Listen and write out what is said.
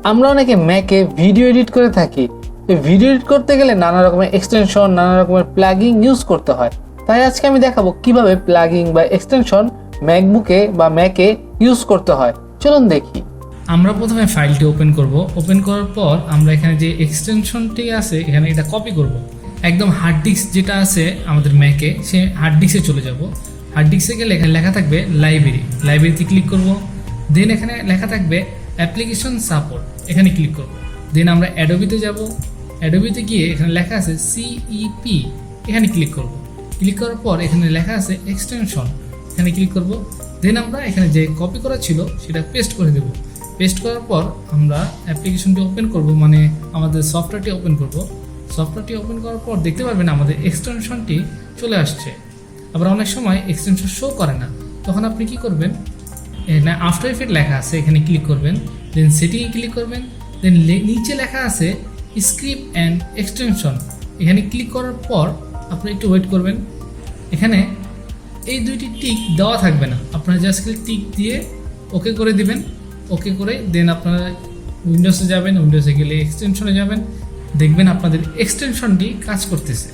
আমরা অনেকে ম্যাকে video edit করে থাকি। এই ভিডিও এডিট করতে গেলে নানা রকমের এক্সটেনশন, নানা রকমের প্লাগইন ইউজ করতে হয়। তাই আজকে আমি দেখাবো কিভাবে প্লাগইন বা এক্সটেনশন ম্যাকবুকে বা ম্যাকে ইউজ করতে হয়। চলুন দেখি। আমরা প্রথমে ফাইলটি ওপেন করব। ওপেন করার পর আমরা এখানে যে এক্সটেনশনটি আছে এখানে এটা কপি করব। একদম হার্ড ডিস্ক যেটা আছে আমাদের ম্যাকে, সে হার্ড ডিস্কে চলে যাব। হার্ড ডিস্কে গেলে এখানে লেখা থাকবে লাইব্রেরিতে ক্লিক করব। দেন এখানে লেখা থাকবে অ্যাপ্লিকেশন সাপোর্ট, এখানে ক্লিক করব। দেন আমরা অ্যাডোবিতে যাব। অ্যাডোবিতে গিয়ে এখানে লেখা আছে সিইপি, এখানে ক্লিক করব। ক্লিক করার পর এখানে লেখা আছে এক্সটেনশন, এখানে ক্লিক করব। দেন আমরা এখানে যে কপি করা ছিল সেটা পেস্ট করে দেব। পেস্ট করার পর আমরা অ্যাপ্লিকেশনটি ওপেন করব, মানে আমাদের সফটওয়্যারটি ওপেন করব। সফটওয়্যারটি ওপেন করার পর দেখতে পারবেন আমাদের এক্সটেনশনটি চলে আসছে। আবার অনেক সময় এক্সটেনশন শো করে না, তখন আপনি কি করবেন, এখানে আফটার ইফেক্ট লেখা আছে, এখানে ক্লিক করবেন। দেন সেটিংয়ে ক্লিক করবেন। দেন নিচে লেখা আছে স্ক্রিপ্ট অ্যান্ড এক্সটেনশন, এখানে ক্লিক করার পর আপনি একটু ওয়েট করবেন। এখানে এই দুইটি টিক দেওয়া থাকবে না, আপনারা জাস্ট টিক দিয়ে ওকে করে দিবেন। ওকে করে দেন আপনারা উইন্ডোজে যাবেন, উইন্ডোজে গেলে এক্সটেনশনে যাবেন, দেখবেন আপনাদের এক্সটেনশনটি কাজ করতেছে।